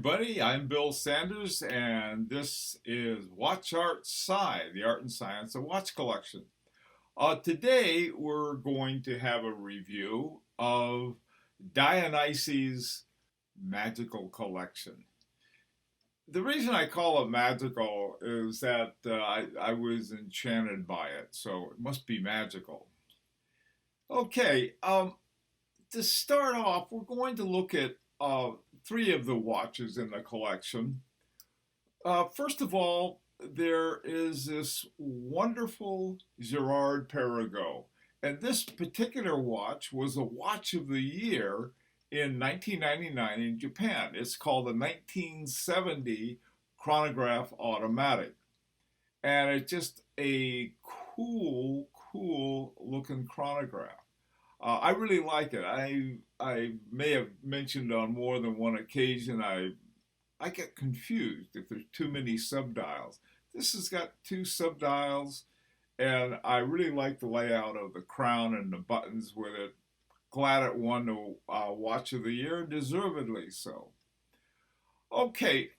everybody. I'm Bill Sanders, and this is WatchArtSci, the art and science of watch collection. Today, we're going to have a review of Dionysus' magical collection. The reason I call it magical is that I was enchanted by it, so it must be magical. Okay, to start off, we're going to look at three of the watches in the collection. First of all, there is this wonderful Girard-Perregaux. And this particular watch was a watch of the year in 1999 in Japan. It's called the 1970 Chronograph Automatic. And it's just a cool looking chronograph. I really like it. I may have mentioned on more than one occasion I get confused if there's too many subdials. This has got two subdials, and I really like the layout of the crown and the buttons with it. Glad it won the Watch of the Year, and deservedly so. Okay,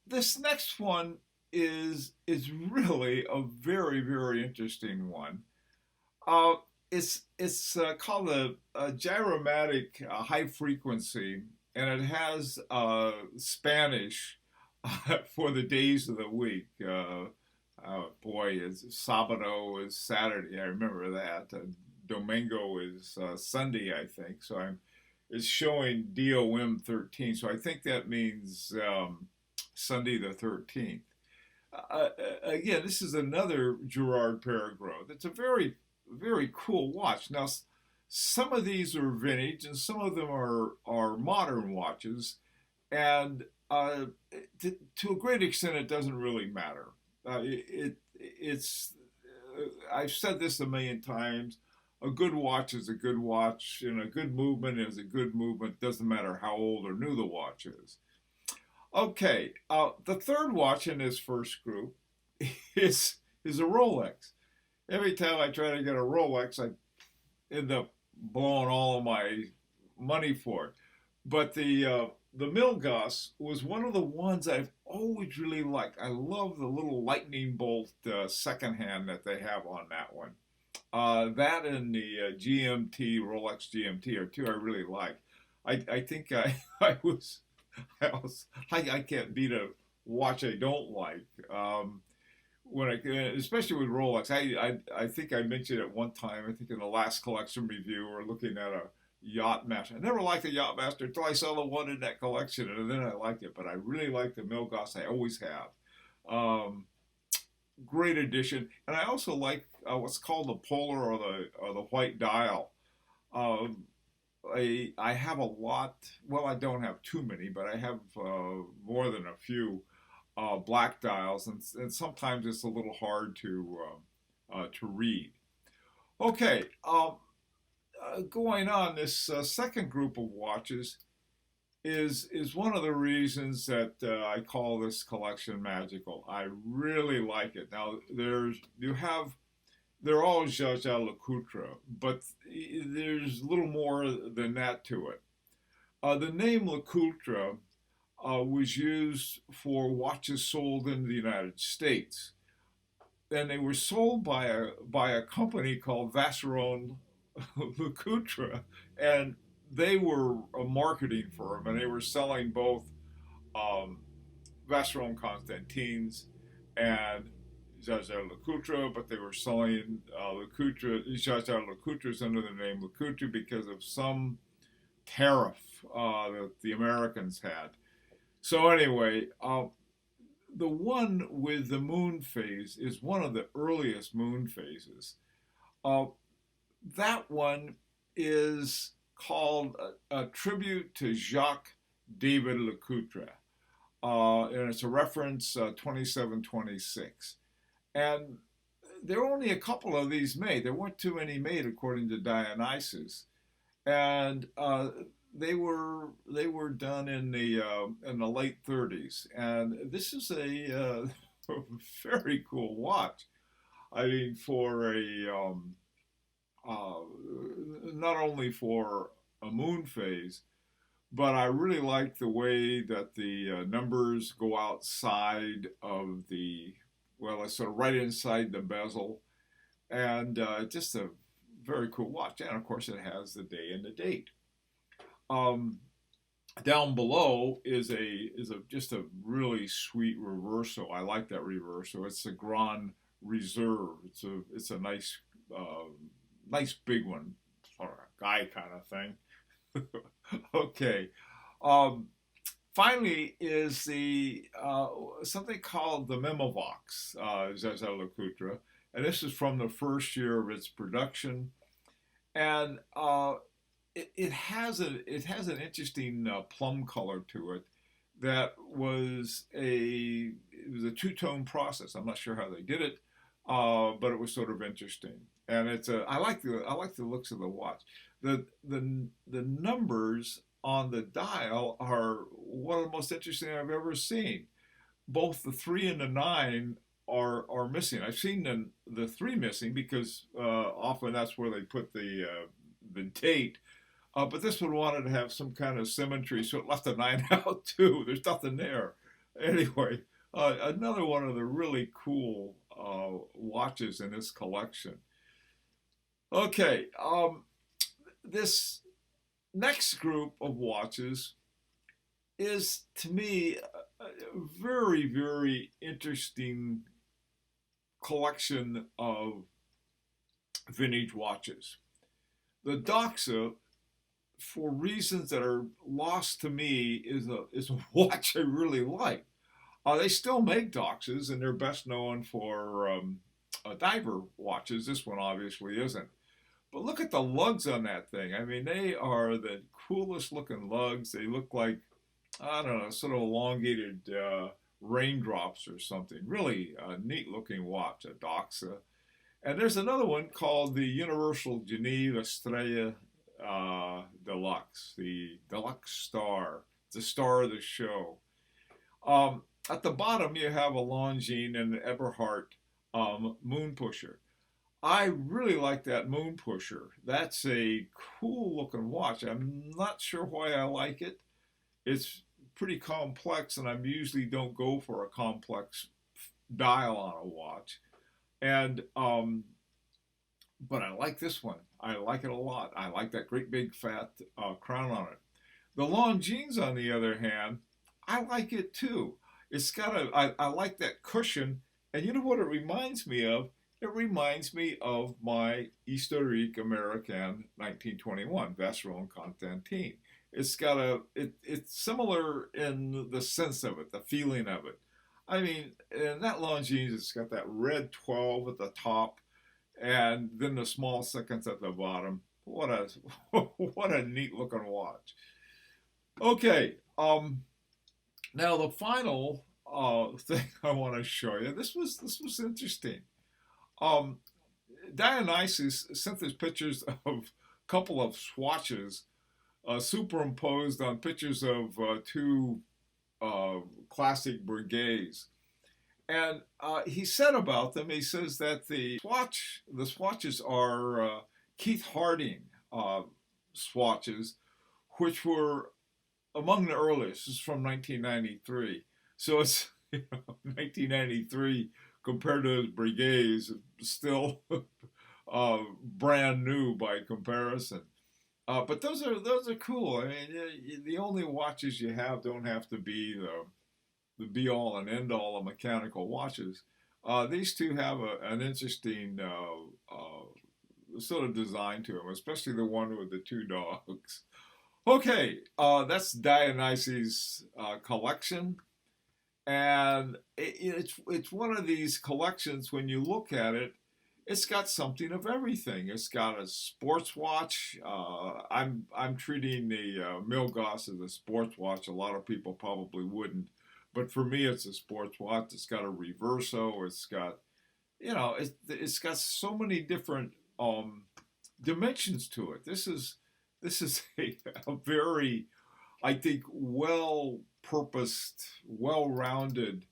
this next one is really a very interesting one. Uh, it's called a gyromatic high frequency, and it has Spanish for the days of the week. Boy, is Sabado is Saturday. I remember that. Domingo is Sunday, I think. So it's showing DOM 13. So I think that means Sunday the 13th. Again, this is another Girard-Perregaux. It's a very cool watch. Now, some of these are vintage, and some of them are modern watches, and to a great extent, it doesn't really matter. It's I've said this a million times. A good watch is a good watch, and a good movement is a good movement. Doesn't matter how old or new the watch is. Okay, the third watch in this first group is a Rolex. Every time I try to get a Rolex, I end up blowing all of my money for it. But the Milgauss was one of the ones I've always really liked. I love the little lightning bolt second hand that they have on that one. That and the GMT, Rolex GMT are two I really like. I think I can't beat a watch I don't like. When especially with Rolex, I think I mentioned it one time. I think in the last collection review, we're looking at a Yachtmaster. I never liked a Yachtmaster until I saw the one in that collection, and then I liked it. But I really like the Milgauss. I always have. Great addition, and I also like what's called the polar or the white dial. Um, I have a lot. Well, I don't have too many, but I have more than a few black dials, and sometimes it's a little hard to read. Okay, going on, this second group of watches is one of the reasons that I call this collection magical. I really like it. Now they're all Jaeger-LeCoultre, but there's a little more than that to it. The name LeCoultre was used for watches sold in the United States. And they were sold by a company called Vacheron LeCoultre, and they were a marketing firm, and they were selling both um, Vacheron Constantines and Jaeger-LeCoultre, but they were selling Jaeger-LeCoultres under the name LeCoultre because of some tariff that the Americans had. So anyway, the one with the moon phase is one of the earliest moon phases. Uh, that one is called a tribute to Jacques David LeCoultre, and it's a reference 2726. And there are only a couple of these made. There weren't too many made according to Dionysus, and they were done in the late 30s. And this is a very cool watch. I mean, for not only for a moon phase, but I really like the way that the numbers go outside of the, well, it's sort of right inside the bezel, and just a very cool watch. And of course, it has the day and the date. Um, Down below is a just a really sweet reverso. I like that reverso. It's a Grand Reserve. It's a nice nice big one for a guy kind of thing. Okay. Um, Finally is the something called the Memovox, Jaeger-LeCoultre, and this is from the first year of its production, and it has an interesting plum color to it that it was a two-tone process. I'm not sure how they did it, but it was sort of interesting. And I like the looks of the watch. The numbers on the dial are one of the most interesting I've ever seen. Both the 3 and the 9 are missing. I've seen the 3 missing because often that's where they put the date. But this one wanted to have some kind of symmetry, so it left the 9 out too. There's nothing there. Anyway, another one of the really cool watches in this collection. Okay, this next group of watches is, to me, a very, very interesting collection of vintage watches. The Doxa, for reasons that are lost to me, is a watch I really like. They still make Doxas, and they're best known for diver watches. This one obviously isn't. But look at the lugs on that thing. I mean, they are the coolest looking lugs. They look like, I don't know, sort of elongated raindrops or something. Really neat looking watch, a Doxa. And there's another one called the Universal Geneva Estrella Deluxe, the Deluxe Star. It's the star of the show. At the bottom, you have a Longines and an Eberhardt Moon Pusher. I really like that Moon Pusher. That's a cool looking watch. I'm not sure why I like it. It's pretty complex, and I usually don't go for a complex dial on a watch. And but I like this one. I like it a lot. I like that great big fat crown on it. The Longines, on the other hand, I like it too. It's got I like that cushion, and you know what it reminds me of? It reminds me of my Historique Americaine 1921, Vacheron and Constantin. It's similar in the sense of it, the feeling of it. I mean, in that Longines, it's got that red 12 at the top, and then the small seconds at the bottom. What a what a neat looking watch. Okay, now the final thing I want to show you. This was interesting. Um, Dionysus sent us pictures of a couple of swatches superimposed on pictures of two classic brigades. And he said about them, he says that the swatches are Keith Harding swatches, which were among the earliest. This is from 1993. So it's 1993 compared to his brigades, still brand new by comparison. But those are cool. I mean, the only watches you have don't have to be the be all and end all of mechanical watches. These two have an interesting sort of design to them, especially the one with the two dogs. Okay, that's Dionysus' collection, and it's one of these collections. When you look at it, it's got something of everything. It's got a sports watch. I'm treating the Milgauss as a sports watch. A lot of people probably wouldn't, but for me, it's a sports watch. It's got a reverso. It's got, it's got so many different dimensions to it. This is a very, I think, well-purposed, well-rounded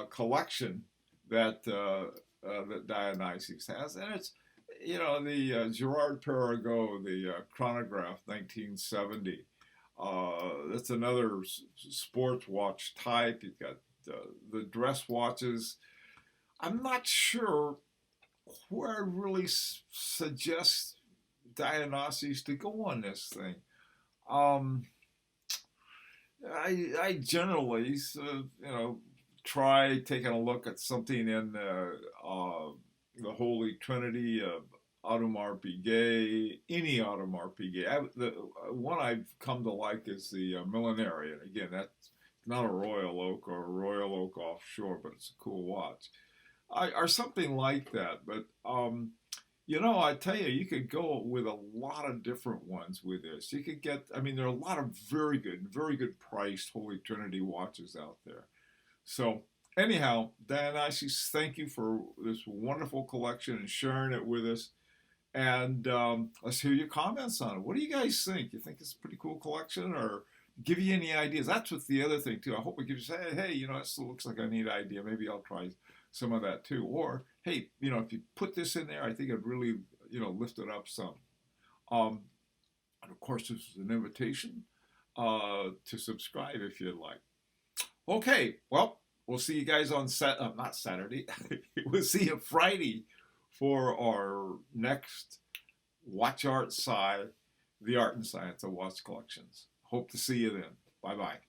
collection that that Dionysus has, and it's the Girard-Perregaux, the chronograph, 1970. That's another sports watch type. You've got the dress watches. I'm not sure where I really suggest Dionysus to go on this thing. Um, I generally, try taking a look at something in the Holy Trinity of Audemars Piguet, any Audemars Piguet. The one I've come to like is the Millenarian. Again, that's not a Royal Oak or a Royal Oak offshore, but it's a cool watch. Or something like that. But I tell you, you could go with a lot of different ones with this. You could get, I mean, there are a lot of very good priced Holy Trinity watches out there. So, anyhow, Dionysus, thank you for this wonderful collection and sharing it with us. And let's hear your comments on it. What do you guys think? You think it's a pretty cool collection, or give you any ideas? That's what's the other thing too. I hope it gives you hey, this looks like a neat idea. Maybe I'll try some of that too. Or hey, if you put this in there, I think it'd really, lift it up some. And of course, this is an invitation to subscribe if you'd like. Okay, well, we'll see you guys on not Saturday. We'll see you Friday for our next WatchArtSci, the art and science of watch collections. Hope to see you then. Bye-bye.